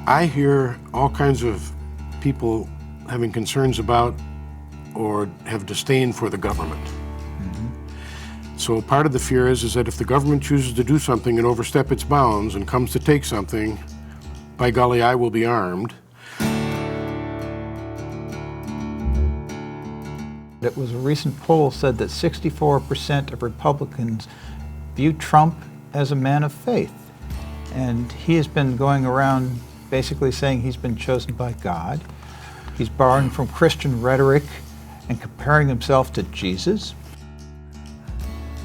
I hear all kinds of people having concerns about or have disdain for the government. So part of the fear is that if the government chooses to do something and overstep its bounds and comes to take something, by golly, I will be armed. It was a recent poll said that 64% of Republicans view Trump as a man of faith. And he has been going around basically saying he's been chosen by God. He's borrowing from Christian rhetoric and comparing himself to Jesus.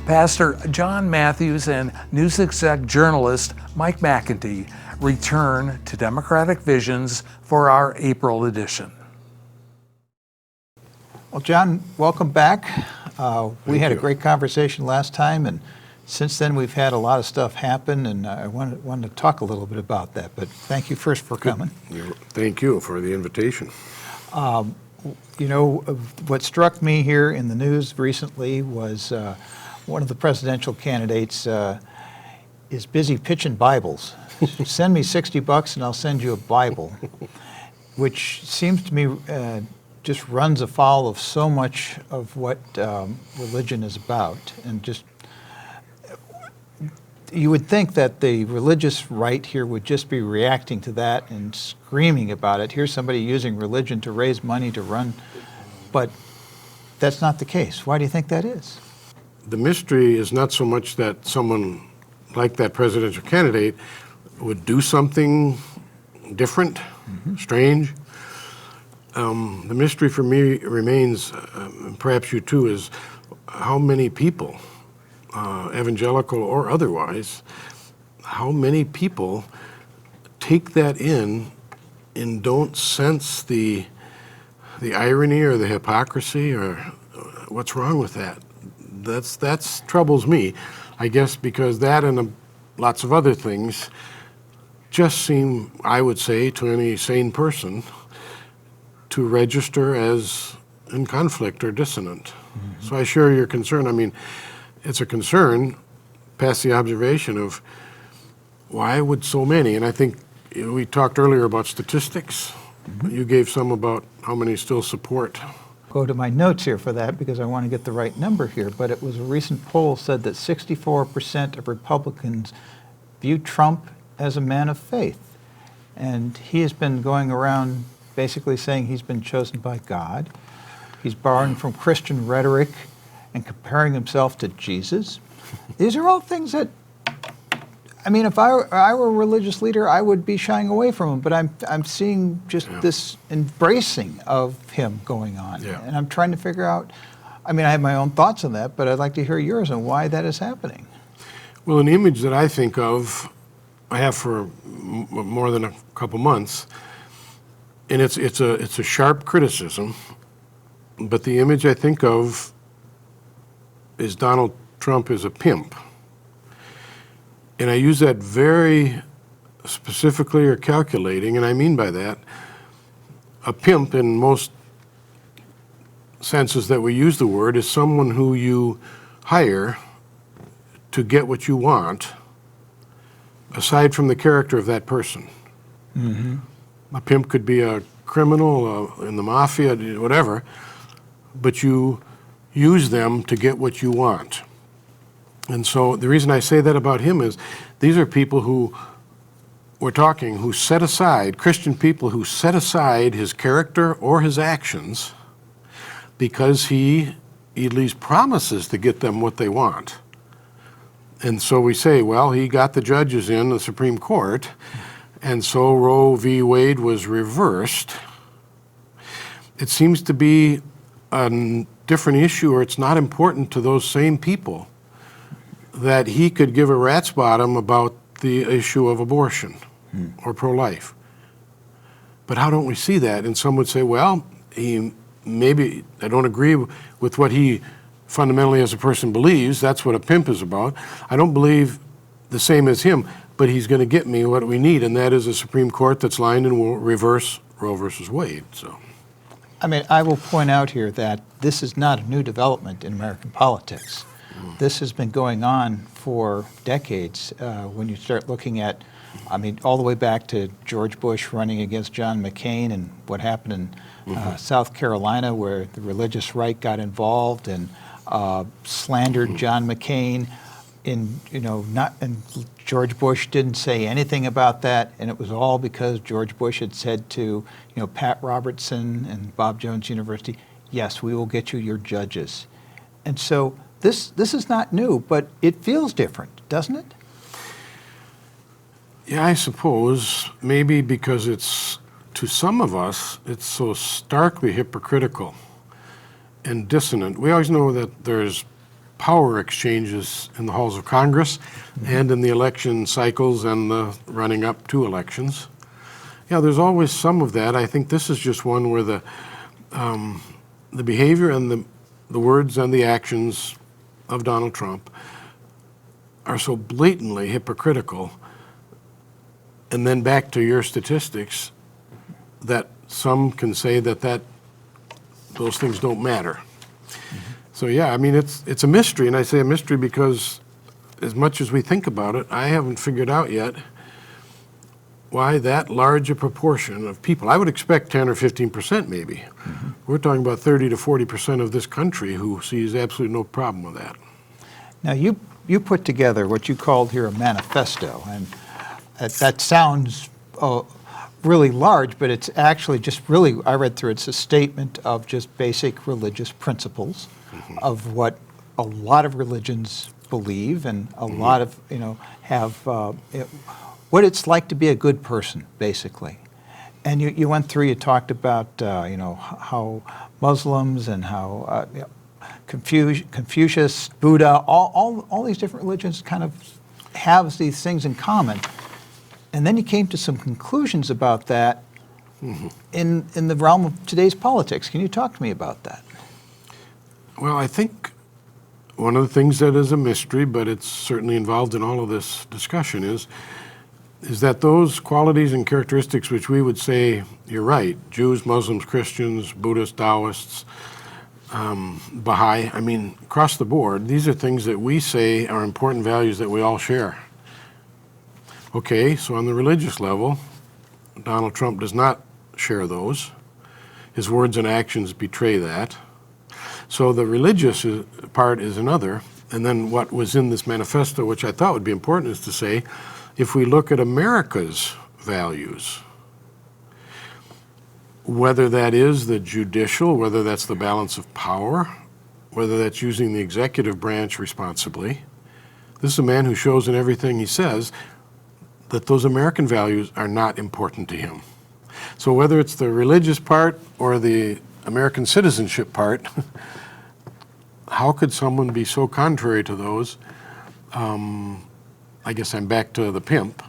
Pastor John Matthews and news exec journalist Mike McIntee return to Democratic Visions for our April edition. Well, John, welcome back. We had a great conversation last time, and since then we've had a lot of stuff happen, and I wanted to talk a little bit about that, but thank you first for coming. Thank you for the invitation. You know, what struck me here in the news recently was one of the presidential candidates is busy pitching Bibles. Send me $60 and I'll send you a Bible, which seems to me just runs afoul of so much of what religion is about. And just, you would think that the religious right here would just be reacting to that and screaming about it. Here's somebody using religion to raise money to run, but that's not the case. Why do you think that is? The mystery is not so much that someone like that presidential candidate would do something different, strange. The mystery for me remains, perhaps you too, is how many people, evangelical or otherwise, how many people take that in and don't sense the irony or the hypocrisy or what's wrong with that. That's troubles me, I guess, because that and lots of other things just seem, I would say, to any sane person, to register as in conflict or dissonant. So I share your concern. I mean, it's a concern past the observation of why would so many, and I think we talked earlier about statistics. You gave some about how many still support. Go to my notes here for that because I want to get the right number here, but it was a recent poll said that 64% of Republicans view Trump as a man of faith. And he has been going around basically saying he's been chosen by God. He's borrowing from Christian rhetoric and comparing himself to Jesus. These are all things that, I mean, if I were a religious leader, I would be shying away from him, but I'm seeing just this embracing of him going on. And I'm trying to figure out, I mean, I have my own thoughts on that, but I'd like to hear yours on why that is happening. Well, an image that I think of, I have for more than a couple months, and it's a sharp criticism, but the image I think of is Donald Trump as a pimp. And I use that very specifically or calculating, and I mean by that, a pimp in most senses that we use the word is someone who you hire to get what you want, aside from the character of that person. A pimp could be a criminal in the mafia, whatever, but you use them to get what you want. And so the reason I say that about him is these are people who we're talking, who set aside, Christian people who set aside his character or his actions because he at least promises to get them what they want. And so we say, well, he got the judges in the Supreme Court, and so Roe v. Wade was reversed. It seems to be a different issue, or it's not important to those same people that he could give a rat's bottom about the issue of abortion or pro-life. But how don't we see that? And some would say, well, maybe I don't agree with what he fundamentally as a person believes. That's what a pimp is about. I don't believe the same as him, but he's going to get me what we need, and that is a Supreme Court that's lined and will reverse Roe versus Wade. So, I mean, I will point out here that this is not a new development in American politics. This has been going on for decades when you start looking at I mean, all the way back to George Bush running against John McCain and what happened in South Carolina, where the religious right got involved and slandered John McCain. And George Bush didn't say anything about that, and it was all because George Bush had said to Pat Robertson and Bob Jones University, yes, we will get you your judges. And so this is not new, but it feels different, doesn't it? Yeah, I suppose maybe because to some of us, it's so starkly hypocritical and dissonant. We always know that there's power exchanges in the halls of Congress and in the election cycles and the running up to elections. Yeah, there's always some of that. I think this is just one where the behavior and the words and the actions of Donald Trump are so blatantly hypocritical. And then back to your statistics, that some can say that those things don't matter. So yeah, I mean, it's a mystery, and I say a mystery because as much as we think about it, I haven't figured out yet why that large a proportion of people. I would expect 10 or 15% maybe. We're talking about 30 to 40% of this country who sees absolutely no problem with that. Now, you put together what you called here a manifesto, and that sounds really large, but it's actually just really, I read through, it's a statement of just basic religious principles of what a lot of religions believe and a lot of, have, what it's like to be a good person, basically. And you went through, you talked about, how Muslims and how Confucius, Buddha, all these different religions kind of have these things in common. And then you came to some conclusions about that in the realm of today's politics. Can you talk to me about that? Well, I think one of the things that is a mystery, but it's certainly involved in all of this discussion, is that those qualities and characteristics which we would say, you're right, Jews, Muslims, Christians, Buddhists, Taoists, Baha'i, I mean, across the board, these are things that we say are important values that we all share. Okay, so on the religious level, Donald Trump does not share those. His words and actions betray that. So the religious part is another. And then what was in this manifesto, which I thought would be important, is to say, if we look at America's values, whether that is the judicial, whether that's the balance of power, whether that's using the executive branch responsibly, this is a man who shows in everything he says that those American values are not important to him. So whether it's the religious part or the American citizenship part, how could someone be so contrary to those? I guess I'm back to the pimp.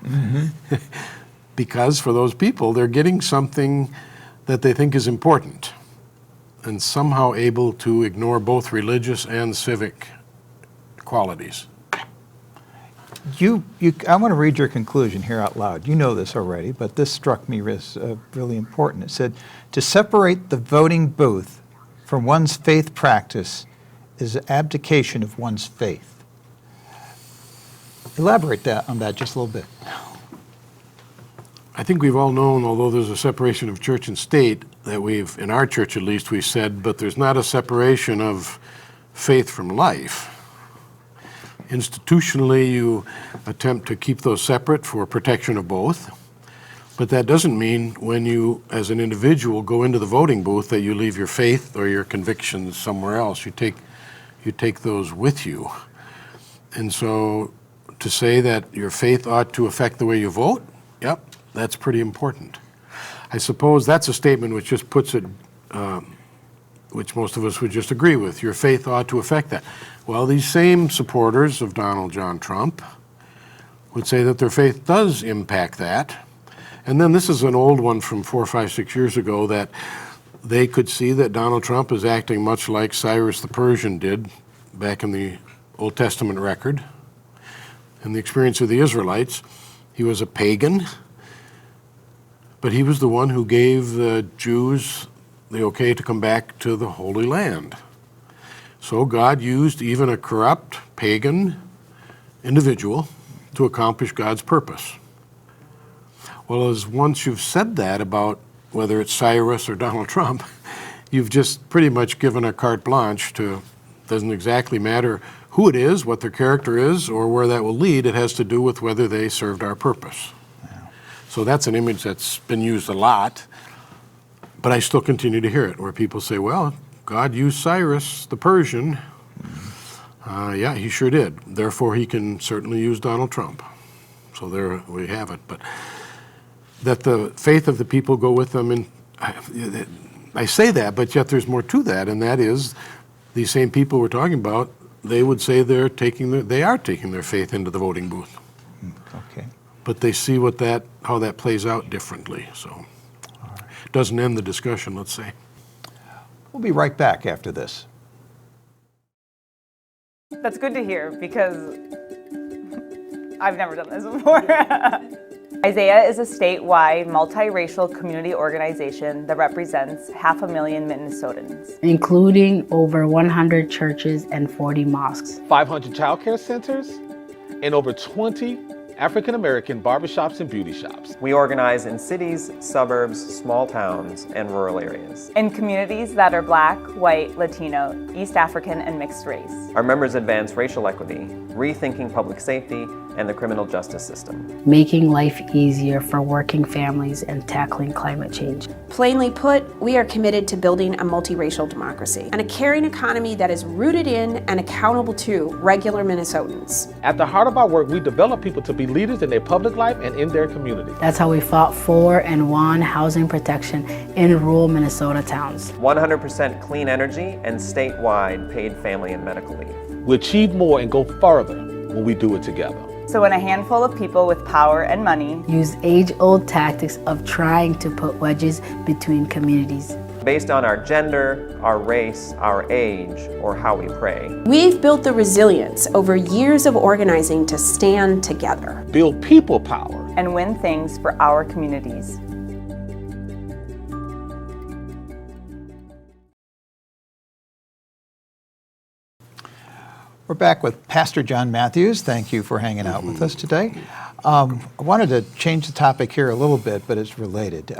Because for those people, they're getting something that they think is important and somehow able to ignore both religious and civic qualities. I want to read your conclusion here out loud. You know this already, but this struck me as really important. It said, to separate the voting booth from one's faith practice is abdication of one's faith. Elaborate on that just a little bit. I think we've all known, although there's a separation of church and state, that in our church at least, we've said, but there's not a separation of faith from life. Institutionally, you attempt to keep those separate for protection of both, but that doesn't mean when you, as an individual, go into the voting booth that you leave your faith or your convictions somewhere else. You take those with you. And so to say that your faith ought to affect the way you vote, yep, that's pretty important. I suppose that's a statement which just puts it, which most of us would just agree with. Your faith ought to affect that. Well, these same supporters of Donald John Trump would say that their faith does impact that. And then this is an old one from 4, 5, 6 years ago, that they could see that Donald Trump is acting much like Cyrus the Persian did back in the Old Testament record. In the experience of the Israelites, he was a pagan, but he was the one who gave the Jews the okay to come back to the Holy Land. So God used even a corrupt pagan individual to accomplish God's purpose. Well, as once you've said that about whether it's Cyrus or Donald Trump, you've just pretty much given a carte blanche to, doesn't exactly matter who it is, what their character is, or where that will lead. It has to do with whether they served our purpose. So that's an image that's been used a lot, but I still continue to hear it, where people say, well, God used Cyrus the Persian. Yeah, he sure did. Therefore, he can certainly use Donald Trump. So there we have it. But that the faith of the people go with them, and I say that, but yet there's more to that, and that is these same people we're talking about, they would say they are taking their faith into the voting booth. Okay. But they see how that plays out differently. So it doesn't end the discussion, let's say. We'll be right back after this. That's good to hear because I've never done this before. Isaiah is a statewide multiracial community organization that represents 500,000 Minnesotans. Including over 100 churches and 40 mosques. 500 child care centers, and over 20 African American barbershops and beauty shops. We organize in cities, suburbs, small towns, and rural areas. In communities that are Black, white, Latino, East African, and mixed race. Our members advance racial equity, rethinking public safety, and the criminal justice system. Making life easier for working families and tackling climate change. Plainly put, we are committed to building a multiracial democracy and a caring economy that is rooted in and accountable to regular Minnesotans. At the heart of our work, we develop people to be leaders in their public life and in their community. That's how we fought for and won housing protection in rural Minnesota towns. 100% clean energy and statewide paid family and medical leave. We achieve more and go further when we do it together. So when a handful of people with power and money use age-old tactics of trying to put wedges between communities. Based on our gender, our race, our age, or how we pray. We've built the resilience over years of organizing to stand together. Build people power. and win things for our communities. We're back with Pastor John Matthews. Thank you for hanging out with us today. I wanted to change the topic here a little bit, but it's related.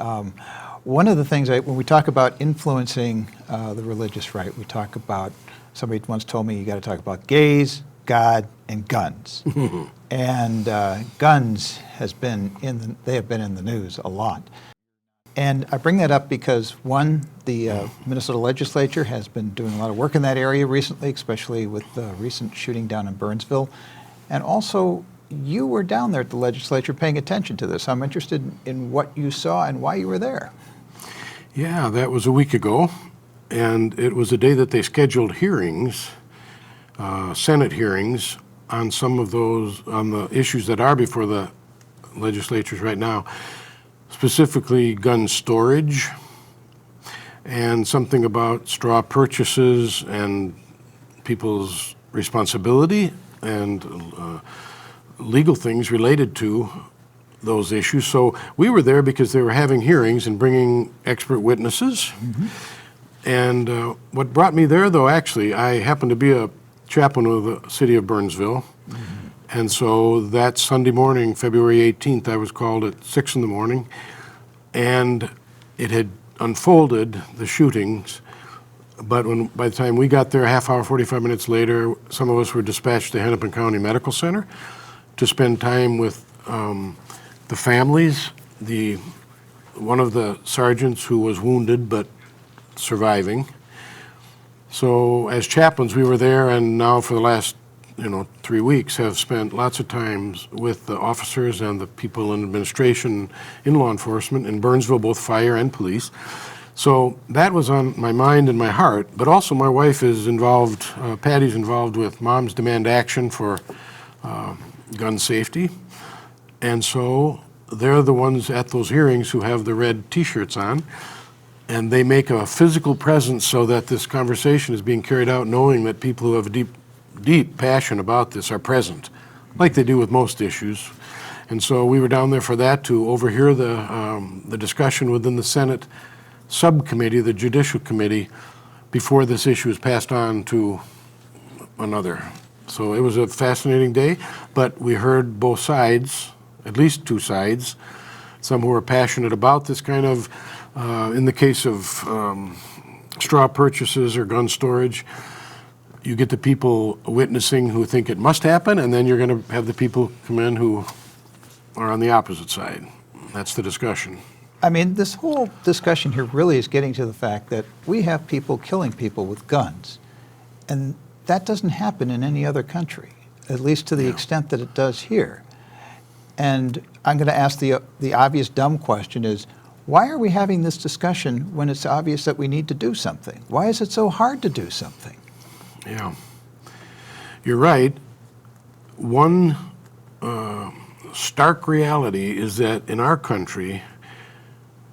One of the things, when we talk about influencing the religious right, we talk about, somebody once told me you got to talk about gays, God, and guns. And guns they have been in the news a lot. And I bring that up because, one, the Minnesota legislature has been doing a lot of work in that area recently, especially with the recent shooting down in Burnsville. And also, you were down there at the legislature paying attention to this. I'm interested in what you saw and why you were there. Yeah, that was a week ago. And it was a day that they scheduled hearings, Senate hearings, on some of those, on the issues that are before the legislatures right now. Specifically gun storage and something about straw purchases and people's responsibility and legal things related to those issues. So we were there because they were having hearings and bringing expert witnesses. And what brought me there, though, actually, I happened to be a chaplain of the city of Burnsville. And so that Sunday morning, February 18th, I was called at 6 in the morning, and it had unfolded, the shootings, but by the time we got there, a half hour, 45 minutes later, some of us were dispatched to Hennepin County Medical Center to spend time with the families, one of the sergeants who was wounded but surviving. So as chaplains, we were there, and now for the last 3 weeks have spent lots of times with the officers and the people in administration, in law enforcement, in Burnsville, both fire and police. So that was on my mind and my heart, but also my wife is involved, Patty's involved with Moms Demand Action for gun safety. And so they're the ones at those hearings who have the red t-shirts on, and they make a physical presence so that this conversation is being carried out knowing that people who have a deep passion about this are present, like they do with most issues. And so we were down there for that, to overhear the discussion within the Senate subcommittee, the Judicial Committee, before this issue was passed on to another. So it was a fascinating day, but we heard both sides, at least two sides, some who are passionate about this kind of, in the case of straw purchases or gun storage, you get the people witnessing who think it must happen, and then you're going to have the people come in who are on the opposite side. That's the discussion. I mean, this whole discussion here really is getting to the fact that we have people killing people with guns, and that doesn't happen in any other country, at least to the extent that it does here. And I'm going to ask the obvious dumb question is, why are we having this discussion when it's obvious that we need to do something? Why is it so hard to do something? Yeah. You're right. One stark reality is that in our country,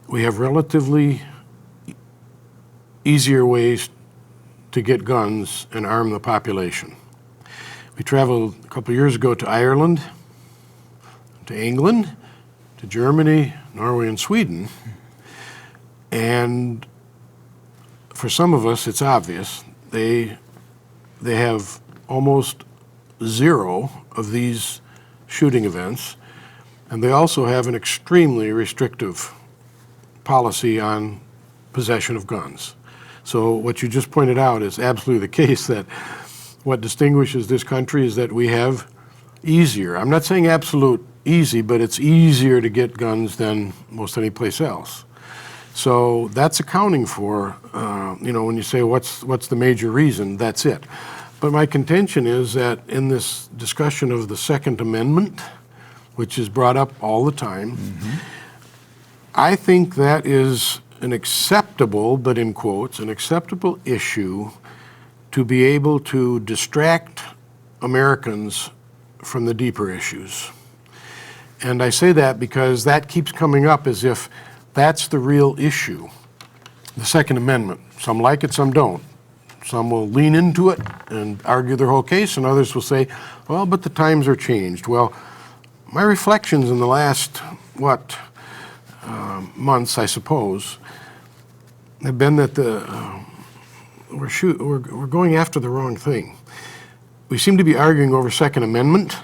we have relatively easier ways to get guns and arm the population. We traveled a couple years ago to Ireland, to England, to Germany, Norway, and Sweden. And for some of us, it's obvious. They have almost zero of these shooting events, and they also have an extremely restrictive policy on possession of guns. So what you just pointed out is absolutely the case, that what distinguishes this country is that we have easier, I'm not saying absolute easy, but it's easier to get guns than most any place else. So that's accounting for, when you say what's the major reason, that's it. But my contention is that in this discussion of the Second Amendment, which is brought up all the time, I think that is an acceptable, but in quotes, an acceptable issue to be able to distract Americans from the deeper issues. And I say that because that keeps coming up as if that's the real issue, the Second Amendment. Some like it, some don't. Some will lean into it and argue their whole case, and others will say, well, but the times are changed. Well, my reflections in the last, months, I suppose, have been that we're going after the wrong thing. We seem to be arguing over Second Amendment,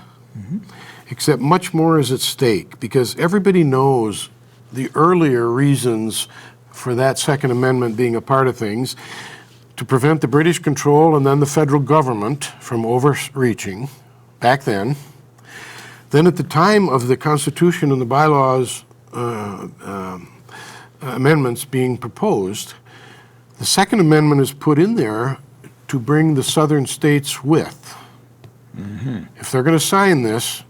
except much more is at stake, because everybody knows the earlier reasons for that Second Amendment being a part of things, to prevent the British control and then the federal government from overreaching back then. Then at the time of the Constitution and the bylaws amendments being proposed, the Second Amendment is put in there to bring the southern states with. If they're going to sign this,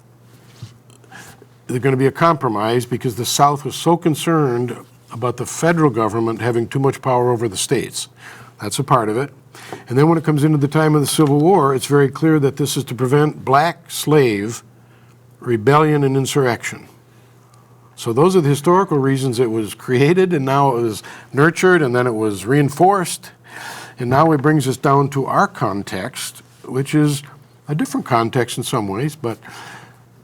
there's going to be a compromise because the South was so concerned about the federal government having too much power over the states. That's a part of it. And then when it comes into the time of the Civil War, it's very clear that this is to prevent black slave rebellion and insurrection. So those are the historical reasons it was created, and now it was nurtured, and then it was reinforced. And now it brings us down to our context, which is a different context in some ways, but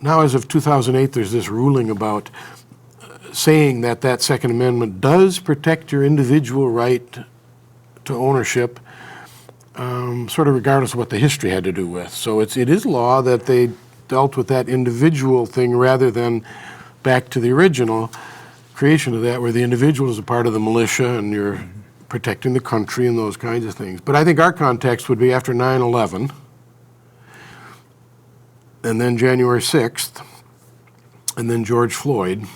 now as of 2008, there's this ruling about saying that that Second Amendment does protect your individual right to ownership, sort of regardless of what the history had to do with. So it is law that they dealt with that individual thing rather than back to the original creation of that, where the individual is a part of the militia and you're protecting the country and those kinds of things. But I think our context would be after 9/11, and then January 6th, and then George Floyd,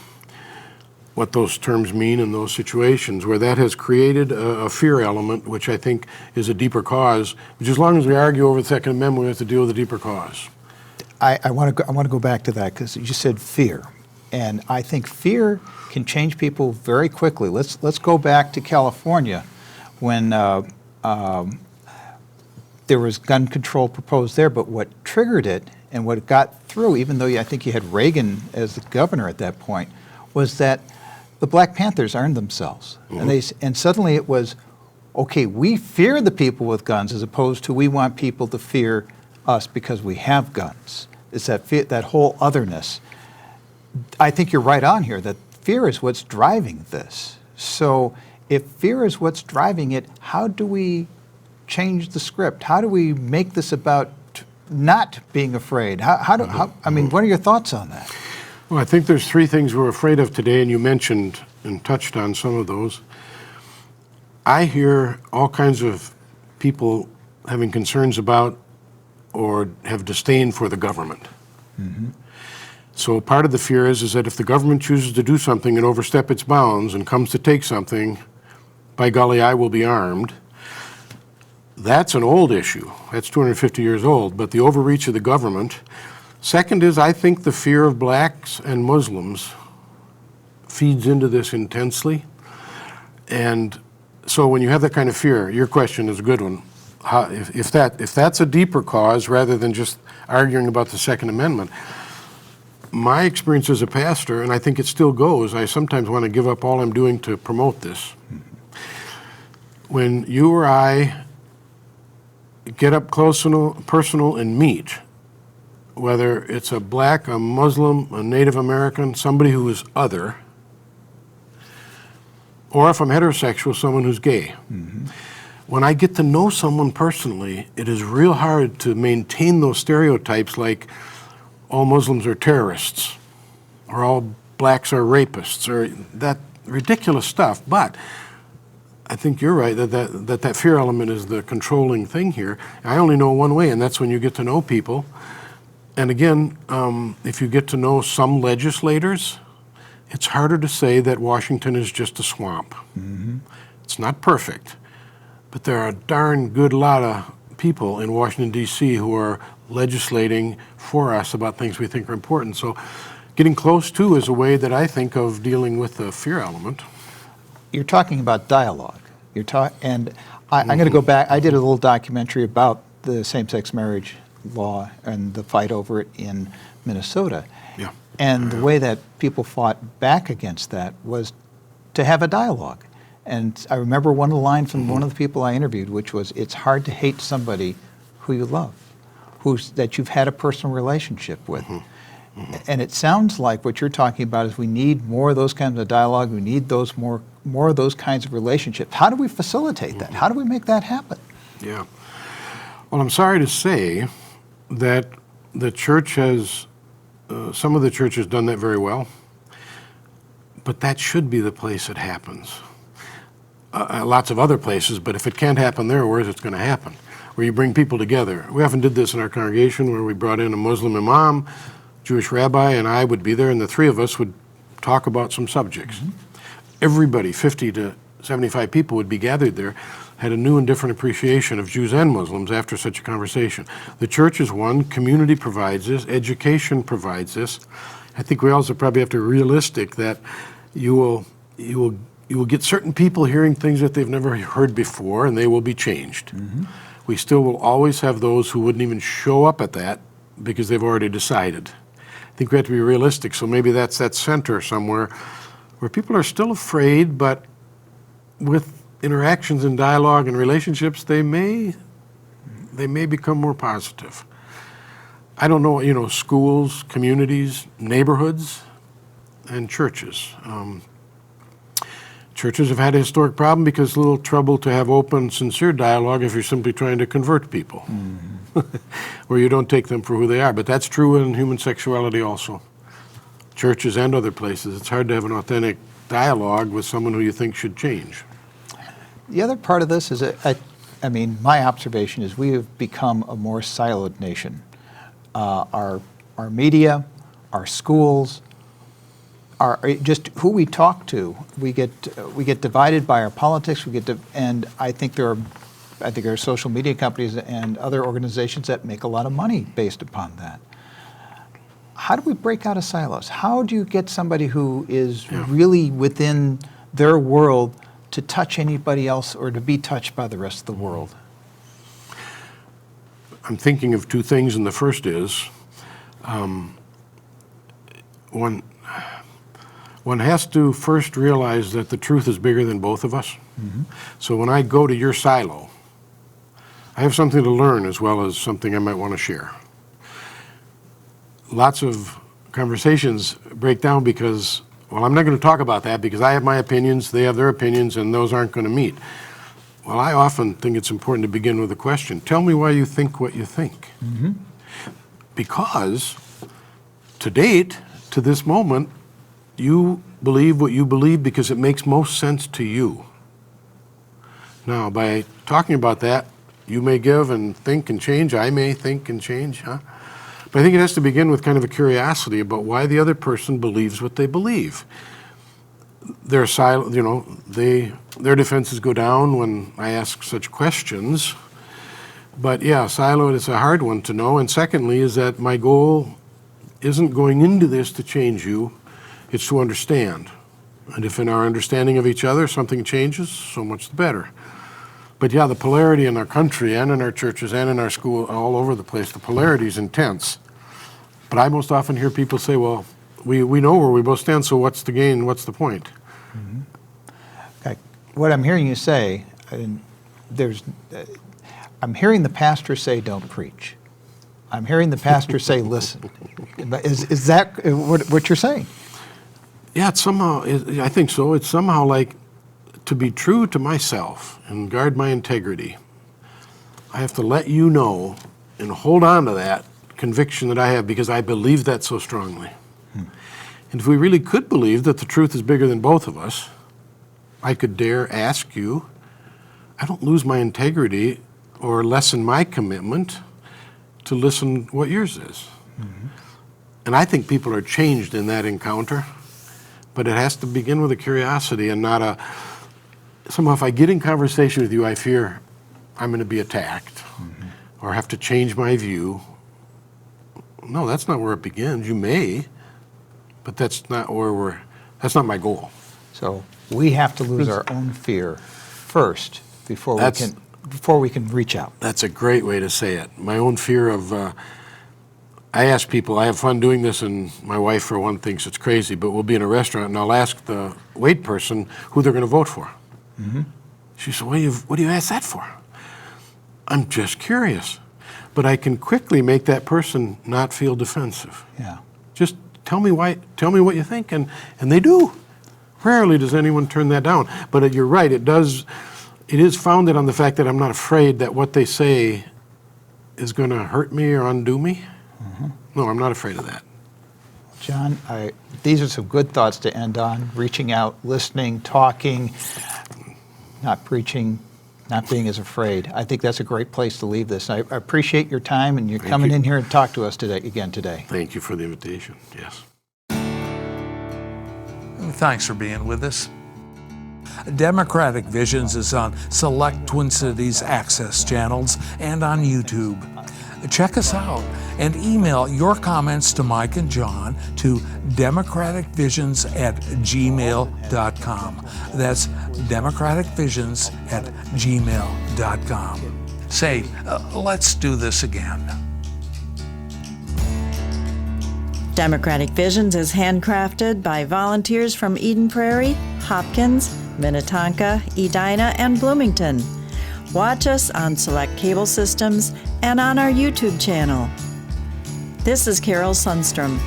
what those terms mean in those situations, where that has created a fear element, which I think is a deeper cause, which as long as we argue over the Second Amendment, we have to deal with the deeper cause. I want to go back to that because you said fear. And I think fear can change people very quickly. Let's go back to California when there was gun control proposed there, but what triggered it and what got through, even though I think you had Reagan as the governor at that point, was that the Black Panthers armed themselves. And suddenly it was, okay, we fear the people with guns as opposed to we want people to fear us because we have guns. It's that whole otherness. I think you're right on here that fear is what's driving this. So if fear is what's driving it, how do we change the script? How do we make this about not being afraid? I mean, what are your thoughts on that? Well, I think there's three things we're afraid of today, and you mentioned and touched on some of those. I hear all kinds of people having concerns about or have disdain for the government. So part of the fear is that if the government chooses to do something and overstep its bounds and comes to take something, by golly, I will be armed. That's an old issue. That's 250 years old, but the overreach of the government. Second is, I think the fear of blacks and Muslims feeds into this intensely. And so when you have that kind of fear, your question is a good one. If that's a deeper cause rather than just arguing about the Second Amendment, my experience as a pastor, and I think it still goes, I sometimes want to give up all I'm doing to promote this. When you or I get up close and personal and meet, whether it's a black, a Muslim, a Native American, somebody who is other, or if I'm heterosexual, someone who's gay. When I get to know someone personally, it is real hard to maintain those stereotypes like all Muslims are terrorists, or all blacks are rapists, or that ridiculous stuff. But I think you're right that fear element is the controlling thing here. I only know one way, and that's when you get to know people. And again, if you get to know some legislators, it's harder to say that Washington is just a swamp. It's not perfect, but there are a darn good lot of people in Washington, D.C. who are legislating for us about things we think are important. So getting close to is a way that I think of dealing with the fear element. You're talking about dialogue. And I'm going to go back. I did a little documentary about the same-sex marriage law and the fight over it in Minnesota. Yeah. And the way that people fought back against that was to have a dialogue. And I remember one of the lines from one of the people I interviewed, which was, it's hard to hate somebody who you love, that you've had a personal relationship with. And it sounds like what you're talking about is we need more of those kinds of dialogue. We need those more of those kinds of relationships. How do we facilitate that? How do we make that happen? Yeah. Well, I'm sorry to say that the church has, some of the church has done that very well, but that should be the place it happens. Lots of other places, but if it can't happen there, where is it going to happen? Where you bring people together. We often did this in our congregation where we brought in a Muslim imam, Jewish rabbi, and I would be there, and the three of us would talk about some subjects. Everybody, 50 to 75 people would be gathered there, had a new and different appreciation of Jews and Muslims after such a conversation. The church is one, community provides this, education provides this. I think we also probably have to be realistic that you will get certain people hearing things that they've never heard before, and they will be changed. We still will always have those who wouldn't even show up at that because they've already decided. I think we have to be realistic, so maybe that's that center somewhere where people are still afraid, but with interactions and dialogue and relationships, they may become more positive. I don't know, schools, communities, neighborhoods, and churches. Churches have had a historic problem because it's a little trouble to have open, sincere dialogue if you're simply trying to convert people, where you don't take them for who they are. But that's true in human sexuality also. Churches and other places, it's hard to have an authentic dialogue with someone who you think should change. The other part of this is, my observation is we have become a more siloed nation. Our media, our schools, just who we talk to, we get divided by our politics. And I think there are social media companies and other organizations that make a lot of money based upon that. How do we break out of silos? How do you get somebody who is really within their world to touch anybody else or to be touched by the rest of the world? I'm thinking of two things, and the first is one has to first realize that the truth is bigger than both of us. So when I go to your silo, I have something to learn as well as something I might want to share. Lots of conversations break down because, well, I'm not going to talk about that because I have my opinions, they have their opinions, and those aren't going to meet. Well, I often think it's important to begin with a question. Tell me why you think what you think. Because to date, to this moment, you believe what you believe because it makes most sense to you. Now, by talking about that, you may give and think and change. I may think and change, huh? But I think it has to begin with kind of a curiosity about why the other person believes what they believe. They're silent, their defenses go down when I ask such questions. But yeah, siloed is a hard one to know. And secondly is that my goal isn't going into this to change you, it's to understand. And if in our understanding of each other something changes, so much the better. But yeah, the polarity in our country and in our churches and in our school, all over the place, the polarity is intense. But I most often hear people say, well, we know where we both stand, so what's the gain, what's the point? Mm-hmm. Okay. What I'm hearing you say, I'm hearing the pastor say, don't preach. I'm hearing the pastor say, listen. Is that what you're saying? Yeah, it's somehow, I think so. It's somehow like to be true to myself and guard my integrity. I have to let you know and hold on to that conviction that I have because I believe that so strongly. And if we really could believe that the truth is bigger than both of us, I could dare ask you, I don't lose my integrity or lessen my commitment to listen what yours is. Mm-hmm. And I think people are changed in that encounter, but it has to begin with a curiosity and not somehow if I get in conversation with you, I fear I'm going to be attacked or have to change my view. No, that's not where it begins. You may, but that's not that's not my goal. So we have to lose our own fear first before we can reach out. That's a great way to say it. My own fear of, I ask people, I have fun doing this, and my wife, for one, thinks it's crazy, but we'll be in a restaurant, and I'll ask the wait person who they're going to vote for. Mm-hmm. She said, what do you ask that for? I'm just curious. But I can quickly make that person not feel defensive. Yeah. Just tell me what you think, and they do. Rarely does anyone turn that down. But you're right, it is founded on the fact that I'm not afraid that what they say is going to hurt me or undo me. Mm-hmm. No, I'm not afraid of that. John, these are some good thoughts to end on. Reaching out, listening, talking, not preaching, not being as afraid. I think that's a great place to leave this. I appreciate your time and you coming in here and talk to us today. Thank you for the invitation, yes. Thanks for being with us. Democratic Visions is on select Twin Cities access channels and on YouTube. Check us out and email your comments to Mike and John to democraticvisions@gmail.com. That's democraticvisions@gmail.com. Say, let's do this again. Democratic Visions is handcrafted by volunteers from Eden Prairie, Hopkins, Minnetonka, Edina, and Bloomington. Watch us on select cable systems and on our YouTube channel. This is Carol Sundstrom.